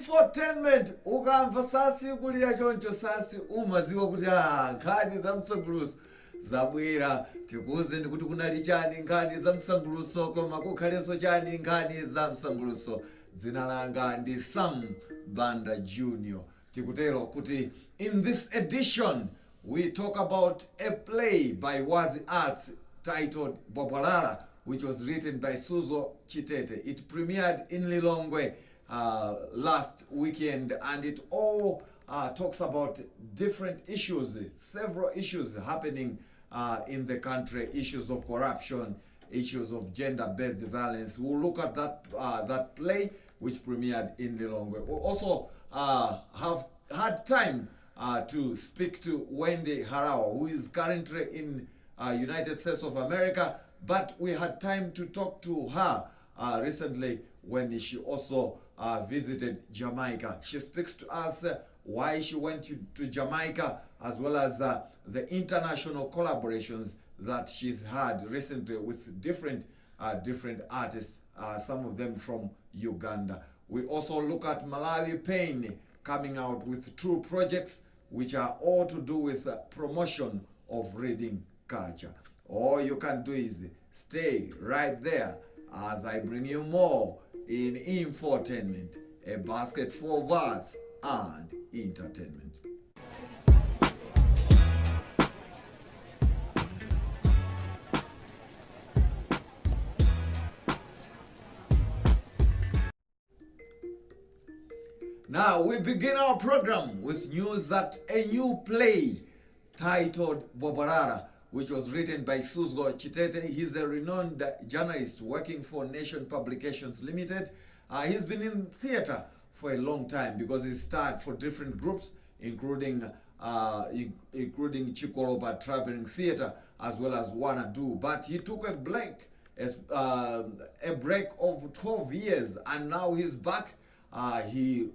Infotainment ukamva sasi kulira choncho sasi umaziwa kuti nkhani za msanguluso zabwera tikuze ndikuti kunali chani nkhani za msanguluso koma kukhalenso chani nkhani za msanguluso. Dzina langa ndi Sam Banda Junior. Tikutero kuti in this edition we talk about a play by Wazi Arts titled Bwabwalala, which was written by Suzo Chitete. It premiered in Lilongwe last weekend, and it all talks about different issues, several issues happening in the country, issues of corruption, issues of gender-based violence. We'll look at that play which premiered in Lilongwe. We'll also have had time to speak to Wendy Harawa, who is currently in United States of America, but we had time to talk to her recently when she also visited Jamaica. She speaks to us why she went to Jamaica, as well as the international collaborations that she's had recently with different artists, some of them from Uganda. We also look at Malawi Pain coming out with 2 projects which are all to do with promotion of reading culture. All you can do is stay right there as I bring you more in Infotainment, a basket full of arts and entertainment. Now we begin our program with news that a new play titled Bwabwalala, which was written by Suzo Chitete. He's a renowned journalist working for Nation Publications Limited. He's been in theater for a long time because he starred for different groups, including Chikoloba Traveling Theater, as well as Wanadu. But he took a break of 12 years, and now he's back. He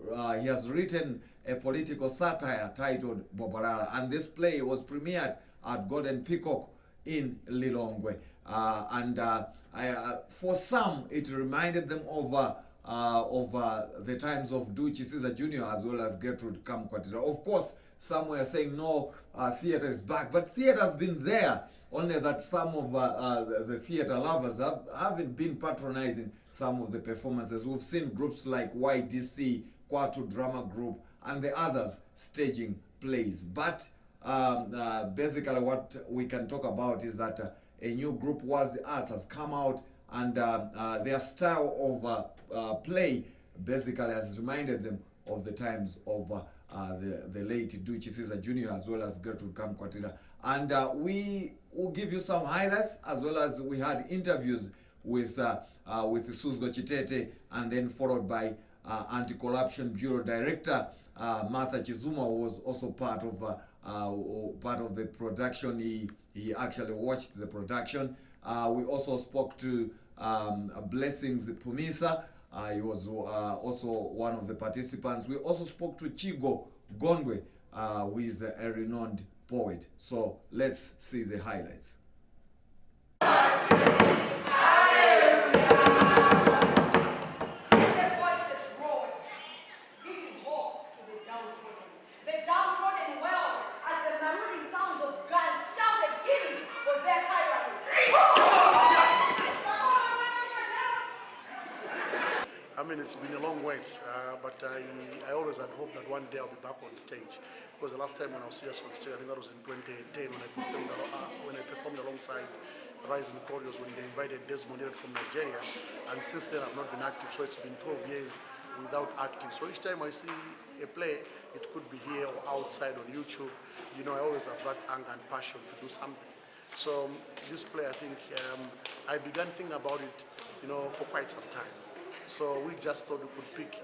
has written a political satire titled Bwabwalala, and this play was premiered at Golden Peacock in Lilongwe. For some, it reminded them of the times of Duchi Caesar Jr. as well as Gertrude Kamkwatira. Of course, some were saying no, theater is back, but theater has been there, only that some of the theater lovers haven't been patronizing some of the performances. We've seen groups like YDC, Kwatu Drama Group, and the others staging plays. But basically what we can talk about is that a new group, Wazi Arts, has come out, and their style of play basically has reminded them of the times of the late Duchi Caesar Jr. as well as Gertrude Kamkwatira. And we will give you some highlights, as well as we had interviews with Suzo Chitete, and then followed by Anti-Corruption Bureau Director Martha Chizuma, who was also part of the production. He actually watched the production. We also spoke to Blessings Pumisa. He was also one of the participants. We also spoke to Chigo Gondwe, who is a renowned poet. So let's see the highlights. I mean, it's been a long wait, but I always had hoped that one day I'll be back on stage. Because the last time when I was serious on stage, I think that was in 2010 when I performed alongside Rising Chorus when they invited Desmond from Nigeria. And since then I've not been active, so it's been 12 years without acting. So each time I see a play, it could be here or outside on YouTube, you know, I always have that anger and passion to do something. So this play, I think, I began thinking about it, you know, for quite some time. So we just thought we could pick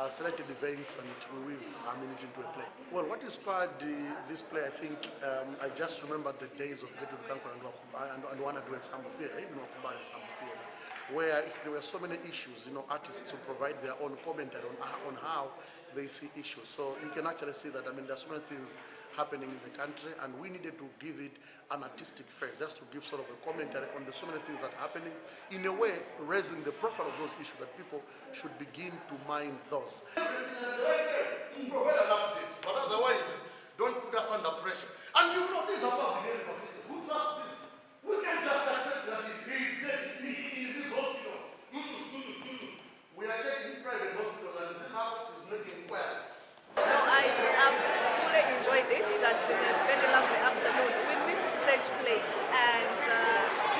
selected events and weave it into a play. Well, what inspired this play, I think, I just remembered the days of Gertrude Kamkwatira and Wanadu and Sambo Theatre, even Wakumbara and Sambo Theatre, where if there were so many issues, you know, artists to provide their own commentary on how they see issues. So you can actually see that, I mean, there's so many things happening in the country, and we needed to give it an artistic face, just to give sort of a commentary on the so many things that are happening, in a way raising the profile of those issues that people should begin to mind those. Provide an update, but otherwise, don't put us under pressure. And you know, these are public health facilities. Who trusts this? We can't just accept that he is dead in these hospitals. We are taking private hospitals and the Zimbabwe is making inquiries. No, I have fully enjoyed it. It has been a very lovely afternoon. We missed stage plays, and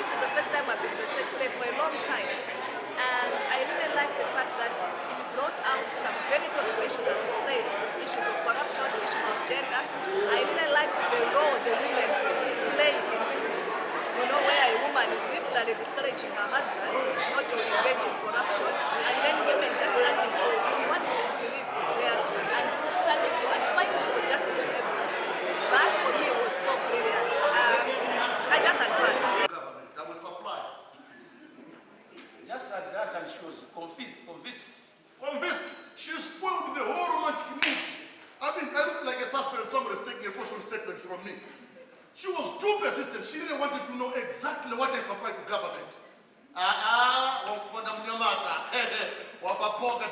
this is the first time I've been to a stage play for a long time. And I really like the fact that it brought out some very topical issues, as you said, issues of corruption, issues of gender. I really liked the role the women play in this, where a woman is literally discouraging her husband not to engage in corruption, and then women just standing for what they believe is theirs, and standing for and fighting for justice for everyone. That for me was so brilliant. I just had fun. Government that will supply. Just like that, and she was convinced. Convinced. She spoiled the whole romantic mood. I mean, I look like a suspect and somebody's taking a caution statement from me. She was too persistent. She really wanted to know exactly what I supply to government. Do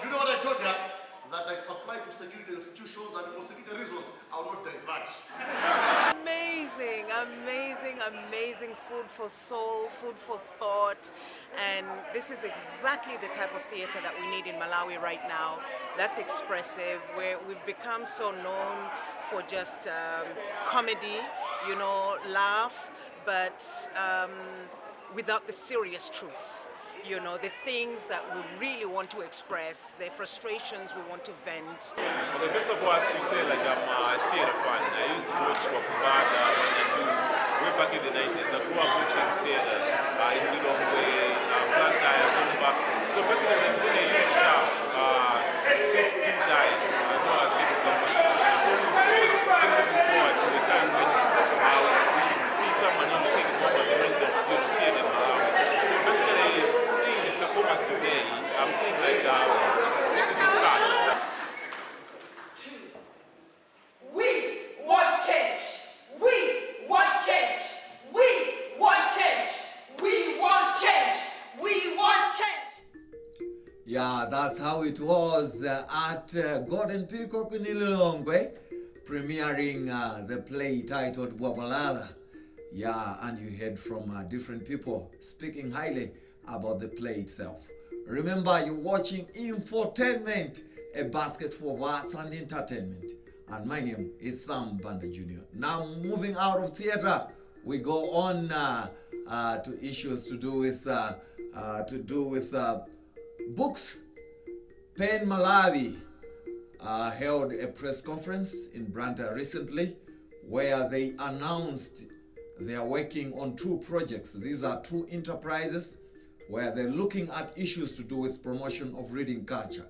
you know what I told her? That I supply to security institutions, and for security reasons, I will not diverge. Amazing, amazing, amazing food for soul, food for thought. And this is exactly the type of theater that we need in Malawi right now. That's expressive, where we've become so known for just comedy, laugh, but without the serious truths. The things that we really want to express, the frustrations we want to vent. Okay, first of all, as you say, like I'm a theater fan. I used to watch Wakubata way back in the 90s. I grew up watching theater in Lilongwe, Blantyre, Zumba. So basically, there's been a huge gap since two died, as well as people come back. So we've always been looking forward to a time when we should see someone taking over the reins of theater in Malawi. So basically, seeing the performance today, I'm seeing like this is the start. We want change. We want change. We want change. We want change. We want change. Yeah, that's how it was at Golden Peacock in Lilongwe, premiering the play titled Bwabalala. Yeah, and you heard from different people speaking highly about the play itself. Remember, you're watching Infotainment, a basket for arts and entertainment. And my name is Sam Banda Jr. Now, moving out of theater, we go on to issues to do with books. Pen Malawi held a press conference in Branta recently, where they announced they are working on two projects. These are two enterprises where they're looking at issues to do with promotion of reading culture.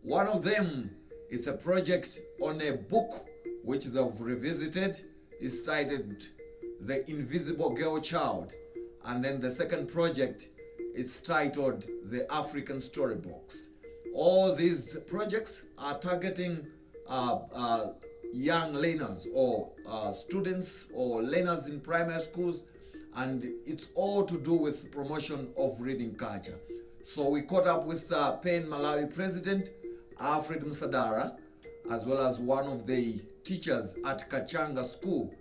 One of them is a project on a book which they've revisited. It's titled The Invisible Girl Child. And then the second project is titled The African Storybox. All these projects are targeting young learners or students or learners in primary schools, and it's all to do with promotion of reading culture. So we caught up with PEN Malawi President Alfred Msadara, as well as one of the teachers at Kachanga School,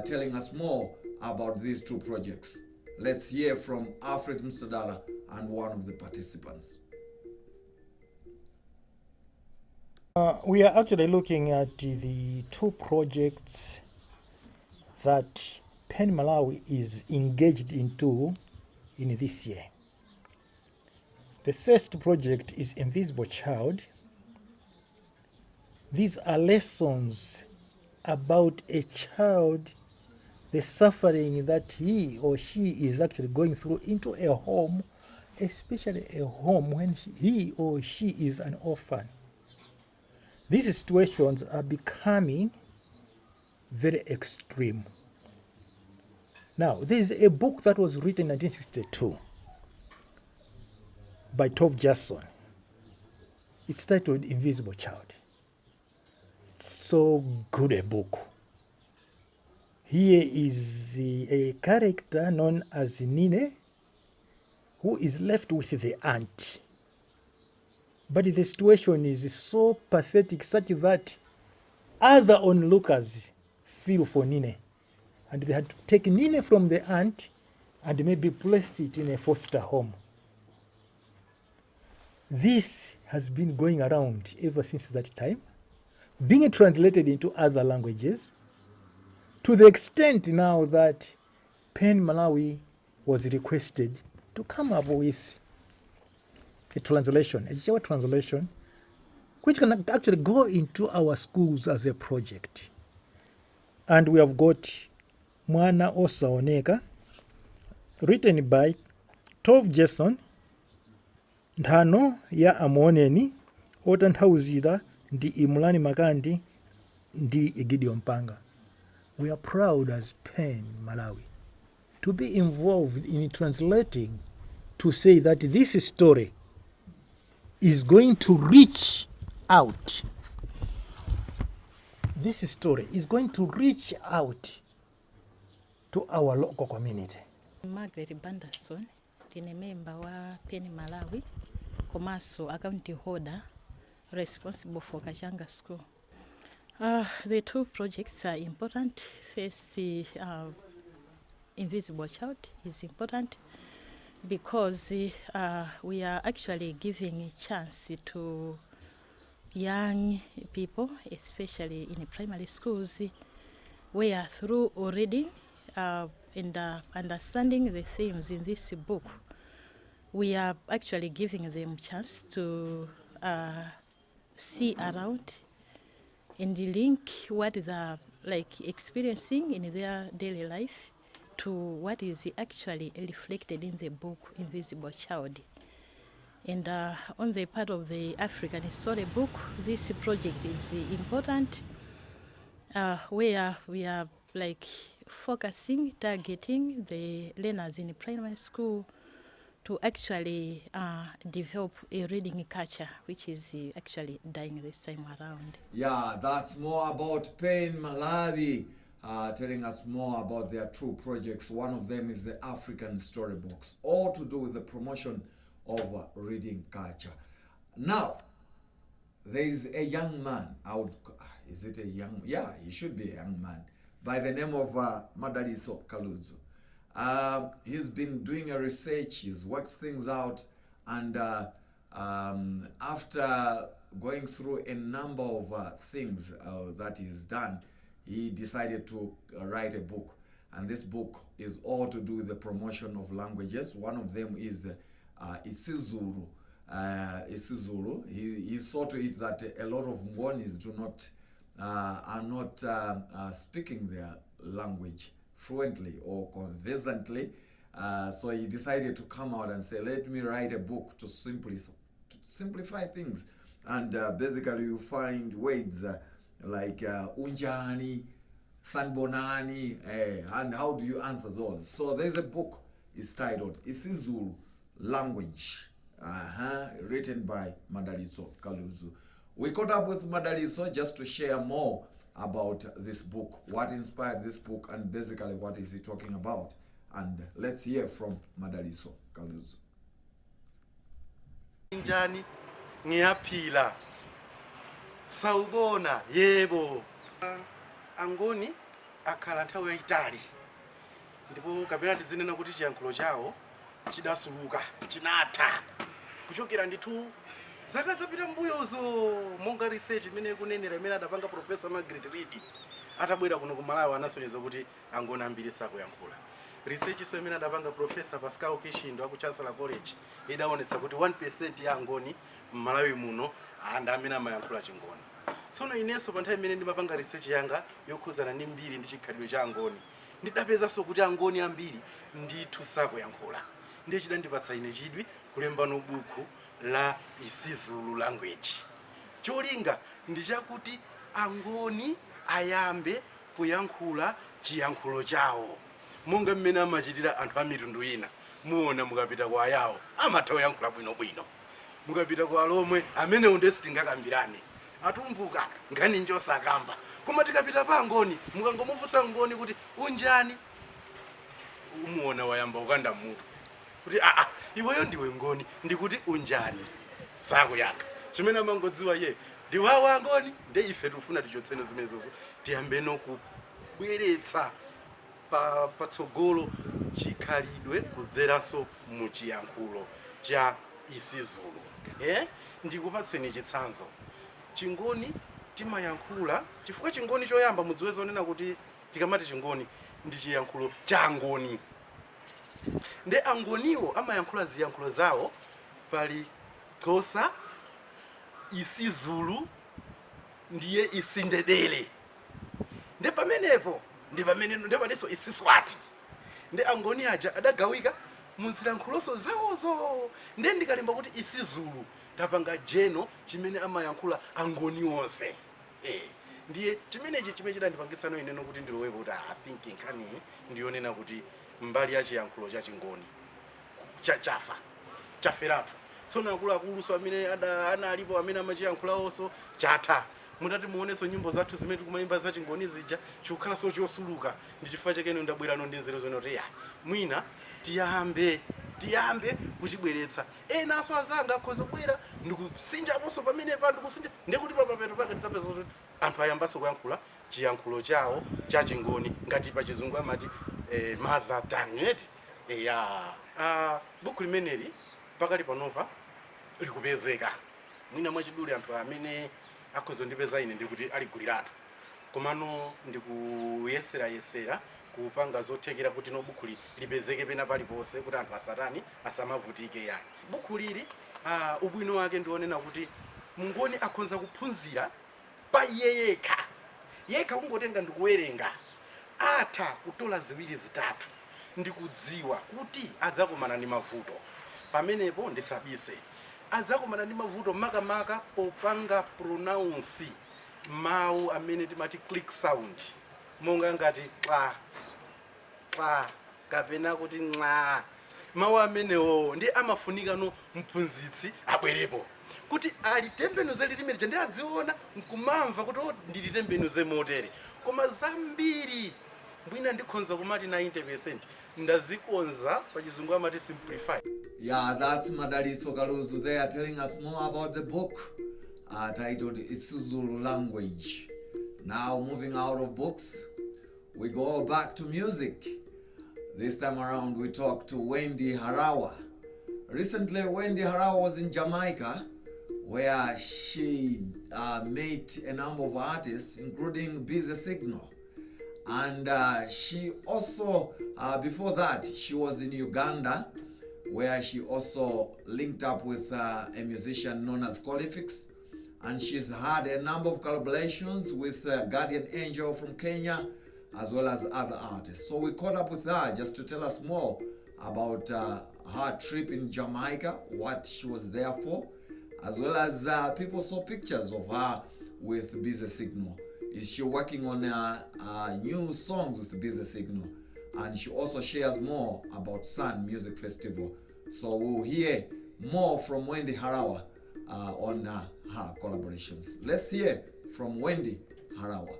telling us more about these two projects. Let's hear from Alfred Msadara and one of the participants. We are actually looking at the two projects that PEN Malawi is engaged into in this year. The first project is Invisible Child. These are lessons about a child, the suffering that he or she is actually going through into a home, especially a home when he or she is an orphan. These situations are becoming very extreme. Now, there is a book that was written in 1962 by Tove Jackson. It's titled Invisible Child. It's so good a book. Here is a character known as Nine, who is left with the aunt. But the situation is so pathetic such that other onlookers feel for Nine. And they had to take Nine from the aunt and maybe place it in a foster home. This has been going around ever since that time, being translated into other languages, to the extent now that PEN Malawi was requested to come up with a translation, a Chichewa translation, which can actually go into our schools as a project. And we have got Mwana Osaoneka, written by Tove Jason, Nthano ya Amoneni, otanthauzira ndi Imulani Makandi ndi Gideon Panga. We are proud as PEN Malawi to be involved in translating, to say that this story is going to reach out. This story is going to reach out to our local community. Margaret Banderson, ndine member wa PEN Malawi, komanso account holder responsible for Kachanga School. The two projects are important. First, Invisible Child is important because we are actually giving a chance to young people, especially in primary schools, where through reading and understanding the themes in this book, we are actually giving them a chance to see around and link what they're experiencing in their daily life to what is actually reflected in the book Invisible Child. And on the part of the African storybook, this project is important, where we are focusing, targeting the learners in primary school to actually develop a reading culture, which is actually dying this time around. Yeah, that's more about PEN Malawi, telling us more about their two projects. One of them is the African Storybooks, all to do with the promotion of reading culture. Now, there is a young man, is it a young, yeah, he should be a young man, by the name of Madaliso Kaluzu. He's been doing a research, he's worked things out, and after going through a number of things that he's done, he decided to write a book. And this book is all to do with the promotion of languages. One of them is isiZulu. isiZulu. He saw to it that a lot of Ngonis are not speaking their language fluently or conversantly. So he decided to come out and say, let me write a book to simplify things. And basically you find words like unjani, sanbonani, and how do you answer those? So there's a book, it's titled isiZulu Language, written by Madaliso Kaluzu. We caught up with Madaliso just to share more about this book, what inspired this book, and basically what is he talking about. And let's hear from Madaliso Kaluzu. Njani ngiyaphila sawubona yebo angoni akhala nthawi yayitali ndipo kapena tidzinena kuti chiyankhulo chawo chidasuluka chinatha kuchokera ndithu zaka zapita mbuyozo monga research imene kunenera imene adapanga Professor Margaret Reed atabwera kuno ku Malawi anasonyeza kuti angoni ambiri sakuyankhula. Research so imene adapanga Professor Pascal Kishindo aku Chancellor College idaonetsa kuti 1% ya angoni Malawi muno anda amene amayankhula chingoni. Sono inenso pa nthawi imene ndimapanga research yanga yokhuzana ndi mbiri ndi chikhalidwe cha angoni ndidapeza so kuti angoni ambiri ndithu sakuyankhula. Ndiye chidandipatsa ine chidwi kulembano buku la isiZulu language. Cholinga ndi chakuti angoni ayambe kuyankhula chiyankhulo chawo. Monga mmene amachitira anthu a mitundu ina. Muona mukapita kwa ayawo amatha kuyankhula bwino bwino. Mukapita kwa alomwe amene undesi tingakambirane. atumbuka ngani njosakamba. Koma tikapita pa Ngoni mukangomufunsa Ngoni kuti unjani, umuona wayamba ukanda mutu kuti iweyo ndiwe Ngoni, ndikuti unjani sakuyankha. Chimene amangodziwa ye ndiwawa Ngoni, nde ife tufuna tichotsene zimenezozo tiyambe nokubweretsa patsogolo chikhalidwe kudzeranso mu chiyankhulo cha isiZulu. Ndikupatseni chitsanzo. Chingoni timayankhula chifukwa Chingoni choyamba mudziwe zonena kuti tikamati Chingoni ndi chiyankhulo cha Angoni. Nde Angoniwo amayankhula ziyankhulo zawo pali Xhosa, isiZulu ndiye isindebele. Nde pamenepo ndi pamene ndepadenso isiSwati. Nde Angoni aja adagawika munzilankhuloso zawozo. Nde ndikalemba kuti isiZulu tapanga jeno chimene amayankhula Angoni onse. Ndiye chimenechi chimene chidandipangitsano ineno kuti ndilowepo kuti I think nkhani ndiyonena kuti mbali ya chiyankhulo cha Chingoni chaferatu. Tsono akuluakuluso amene analipo amene amachiyankhula onso chatha. Mutati muoneso nyimbo zathu zimene tikumayimba za Chingoni zija chikukhala so chosuluka. Ndi chifukwa chakene ndabwerano ndi nzeru zonena kuti mwina tiyambe kuchibweretsa. Naso azanga akhoza kubwera ndikusinjaponso pamene pa ndikusinja ndekuti papapeto pake tisapeza kuti anthu ayambanso kuyankhula chiyankhulo chawo cha Chingoni ngati pa Chizungu amati mother tongue. Buku limeneli pakali panopa likupezeka. Mwina mwachidule anthu amene akhoza ndipeza ine ndikuti aliguliratu. Komano ndikuyesera kupanga zothekera kuti no buku lipezeke pena paliponse kuti anthu asatani asamavutike yani. Buku lili ubwino wake ndionena kuti Mngoni akhoza kuphunzira pa yekha kungotenga ndikuwerenga atha kutola ziwiri zitatu ndikudziwa kuti adzakomana ndi mavuto. Pamenepo ndisabise adzakomana ndi mavuto makamaka popanga pronounce mawu amene timati click sound, monga ngati kapena kuti nqa. Mawu amenewo ndi amafunika no mphunzitsi abwerepo kuti alitembenuze lilime lija ndi adziona nkumamva kuti ndilitembenuze motere. Koma zambiri mwina ndikhonza kumati 90% ndazikonza pa Chizungu amati simplify. Yeah, that's Madalitso Kaluzu there telling us more about the book titled isiZulu Language. Now moving out of books, we go back to music. This time around we talk to Wendy Harawa. Recently Wendy Harawa was in Jamaica where she met a number of artists including Busy Signal. And she also, before that, she was in Uganda where she also linked up with a musician known as Colifix. And she's had a number of collaborations with Guardian Angel from Kenya, as well as other artists. So we caught up with her just to tell us more about her trip in Jamaica, what she was there for, as well as people saw pictures of her with Busy Signal. Is she working on new songs with Busy Signal? And she also shares more about Sun Music Festival. So we'll hear more from Wendy Harawa on her collaborations. Let's hear from Wendy Harawa.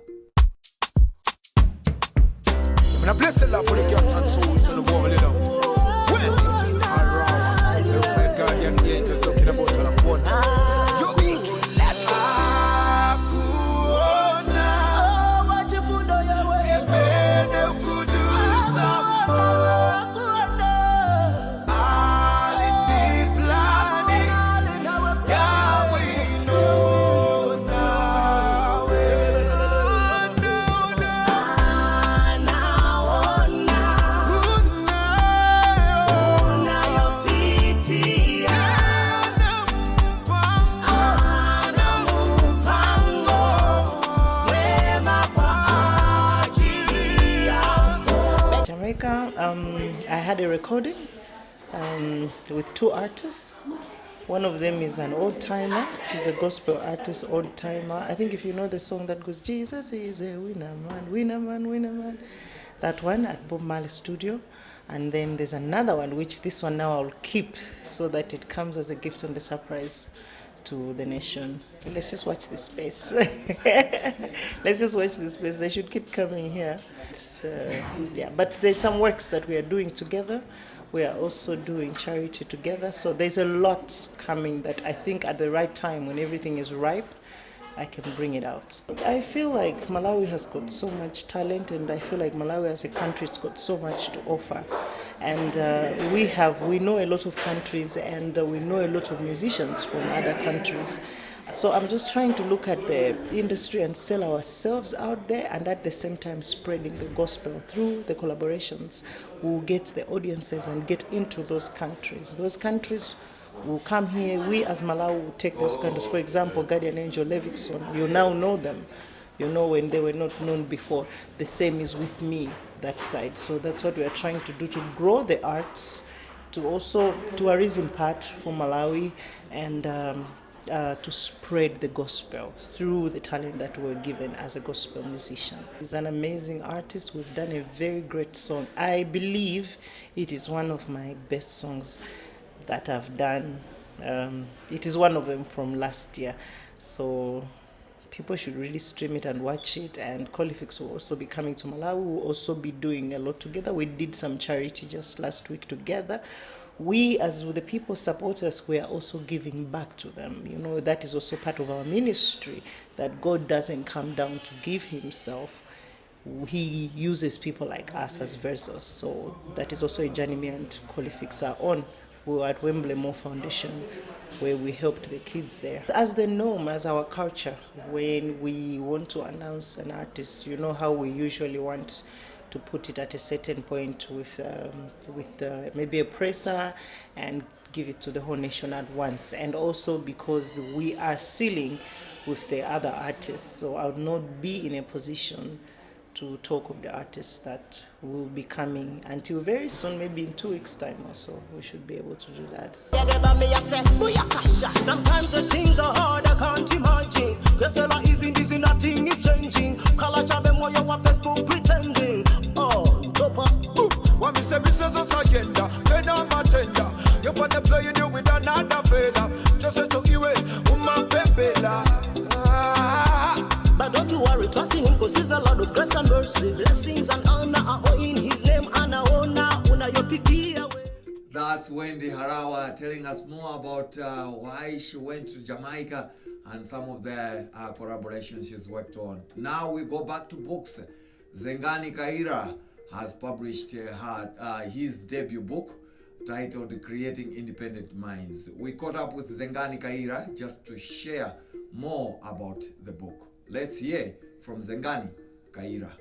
When I bless the love for the cat and souls in the world, you know. Wendy Harawa, looks like Guardian Angel talking about the corner. Yo, weak, let's go. I had a recording with two artists. One of them is an old timer. He's a gospel artist, old timer. I think if you know the song that goes, Jesus is a winner man, winner man, winner man. That one at Bob Marley Studio. And then there's another one, which this one now I'll keep so that it comes as a gift and a surprise to the nation. Let's just watch this space. Let's just watch this space. They should keep coming here. Yeah, but there's some works that we are doing together. We are also doing charity together. So there's a lot coming that I think at the right time, when everything is ripe, I can bring it out. I feel like Malawi has got so much talent, and I feel like Malawi as a country has got so much to offer. And we know a lot of countries, and we know a lot of musicians from other countries. So I'm just trying to look at the industry and sell ourselves out there, and at the same time spreading the gospel through the collaborations. We'll get the audiences and get into those countries. Those countries will come here. We as Malawi will take those countries. For example, Guardian Angel, Levikson, you now know them. You know when they were not known before. The same is with me, that side. So that's what we are trying to do, to grow the arts, to also tourism part for Malawi, and to spread the gospel through the talent that we're given as a gospel musician. He's an amazing artist. We've done a very great song. I believe it is one of my best songs that I've done. It is one of them from last year. So people should really stream it and watch it. And Colifix will also be coming to Malawi. We'll also be doing a lot together. We did some charity just last week together. We, as the people support us, we are also giving back to them. You know, that is also part of our ministry, that God doesn't come down to give himself. He uses people like us as vessels. So that is also a journey me and Colifix are on. We were at Wembley Moore Foundation, where we helped the kids there. As the norm, as our culture, when we want to announce an artist, you know how we usually want to put it at a certain point with maybe a presser and give it to the whole nation at once. And also because we are sealing with the other artists, so I would not be in a position to talk of the artists that will be coming until very soon, maybe in 2 weeks' time or so. We should be able to do that. Sometimes the things are hard, I can't imagine. Easy, nothing is changing. Color job and what you want Facebook pretending. Oh, dopa. What me say business is agenda, then I'm a tender. You wanna play you with another fella. Just say to you, woman pepela. But don't you worry, trusting him, cause he's a lot of grace and mercy. Blessings and honor are all in his name, and I honor your pity away. That's Wendy Harawa telling us more about why she went to Jamaica and some of the collaborations she's worked on. Now we go back to books. Zengani Kaira has published his debut book titled Creating Independent Minds. We caught up with Zengani Kaira just to share more about the book. Let's hear from Zengani Kaira.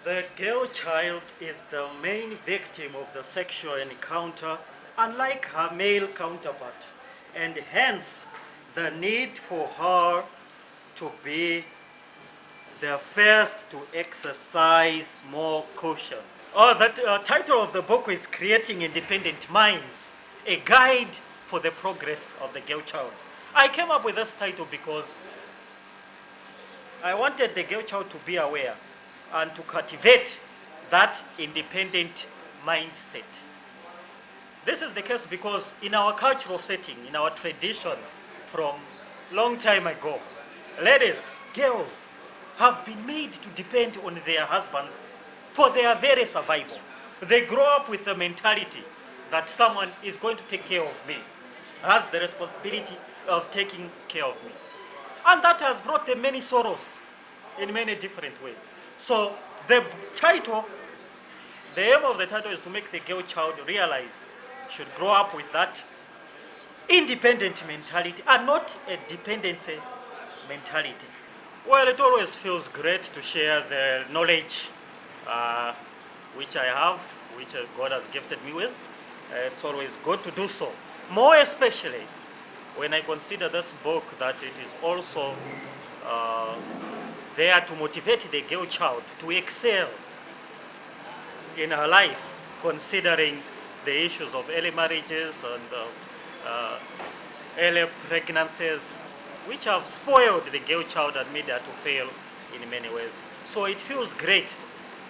The girl child is the main victim of the sexual encounter, unlike her male counterpart, and hence the need for her to be the first to exercise more caution. The title of the book is Creating Independent Minds, a guide for the progress of the girl child. I came up with this title because I wanted the girl child to be aware and to cultivate that independent mindset. This is the case because in our cultural setting, in our tradition from long time ago, ladies, girls have been made to depend on their husbands for their very survival. They grow up with the mentality that someone is going to take care of me, has the responsibility of taking care of me. And that has brought them many sorrows in many different ways. So the aim of the title is to make the girl child realize should grow up with that independent mentality and not a dependency mentality. Well, it always feels great to share the knowledge which I have, which God has gifted me with. It's always good to do so. More especially when I consider this book that it is also there to motivate the girl child to excel in her life, considering the issues of early marriages and early pregnancies, which have spoiled the girl child and made her to fail in many ways. So it feels great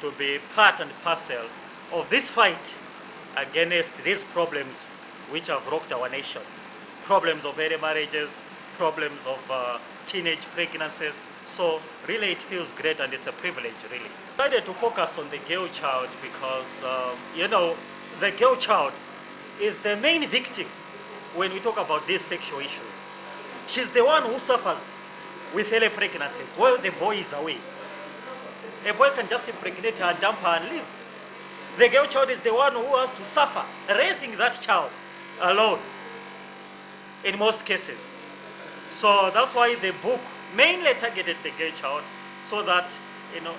to be part and parcel of this fight against these problems which have rocked our nation. problems of early marriages, problems of teenage pregnancies. So really it feels great and it's a privilege really. I decided to focus on the girl child because, you know, the girl child is the main victim when we talk about these sexual issues. She's the one who suffers with early pregnancies while the boy is away. A boy can just impregnate her, dump her and leave. The girl child is the one who has to suffer raising that child alone in most cases. So that's why the book mainly targeted the girl child so that, you know,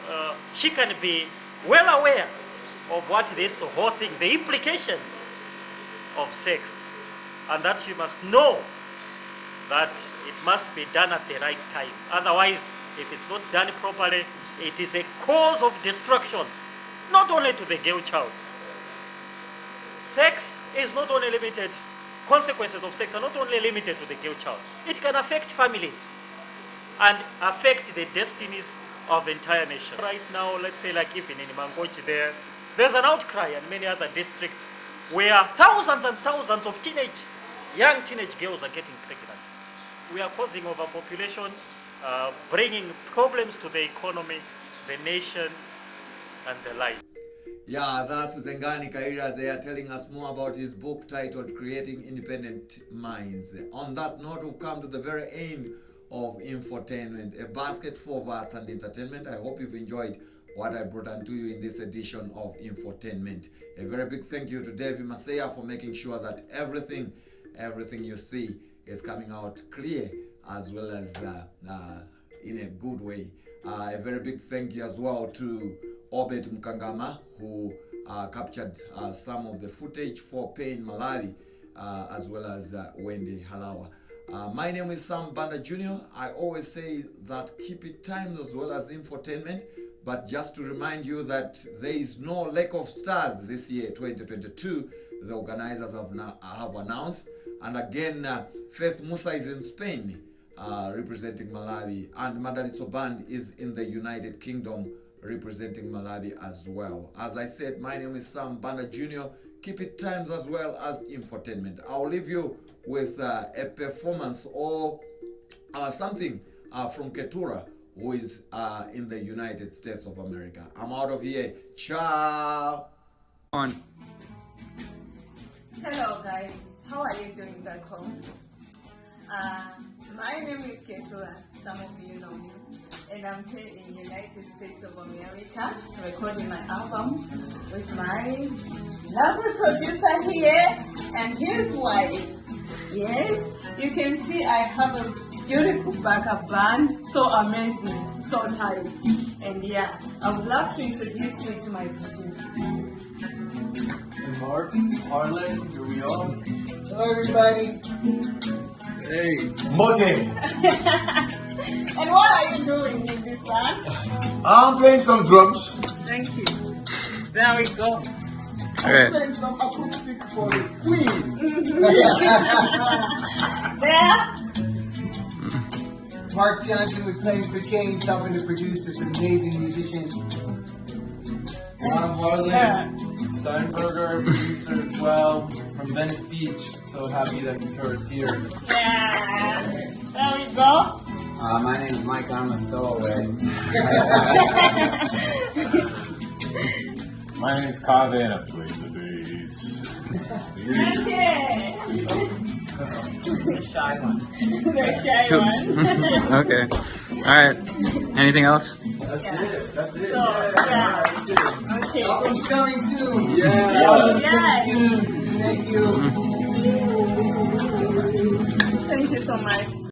she can be well aware of what this whole thing, the implications of sex, and that she must know that it must be done at the right time. Otherwise, if it's not done properly, it is a cause of destruction, not only to the girl child. Sex is not only limited, consequences of sex are not only limited to the girl child. It can affect families and affect the destinies of the entire nation. Right now, let's say like even in Mangochi there's an outcry in many other districts where thousands and thousands of young teenage girls are getting pregnant. We are causing overpopulation, bringing problems to the economy, the nation, and the life. Yeah, that's Zengani Kaira. They are telling us more about his book titled Creating Independent Minds. On that note, we've come to the very end of Infotainment, a basket full of arts and entertainment. I hope you've enjoyed what I brought unto you in this edition of Infotainment. A very big thank you to David Masaya for making sure that everything you see is coming out clear as well as in a good way. A very big thank you as well to Obed Mkangama, who captured some of the footage for Pain Malawi, as well as Wendy Halawa. My name is Sam Banda Jr. I always say that keep it timed as well as Infotainment, but just to remind you that there is no lack of stars this year, 2022. The organizers have announced. And again, Faith Musa is in Spain, representing Malawi, and Madalitso Band is in the United Kingdom, representing Malawi as well. As I said, my name is Sam Banda Jr. Keep it times as well as Infotainment. I'll leave you with a performance or something from Ketura, who is in the United States of America. I'm out of here. Ciao. Hello guys, how are you doing back home? My name is Ketura, some of you know me, and I'm here in United States of America recording my album with my lovely producer here and his wife. Yes, you can see I have a beautiful backup band, so amazing, so tight. And yeah, I would love to introduce you to my producer. Mark, Harlan, here we are. Hello everybody. Hey, Mote. And what are you doing in this band? I'm playing some drums. Thank you. There we go. I'm playing some acoustic for the Queen. There. Mark Johnson with Playing for Change, helping to produce this amazing musician. I'm Harlan Steinberger, producer as well, from Venice Beach. So happy that Ketura is here. Yeah. There we go. My name is Mike. I'm a stowaway. My name is Kaveh and I play the bass. Okay. The shy one. The shy one. Okay. All right. Anything else? That's it. That's it. Yeah. Okay. Album's coming soon. Yeah. Yes. Coming soon. Thank you. Thank you so much.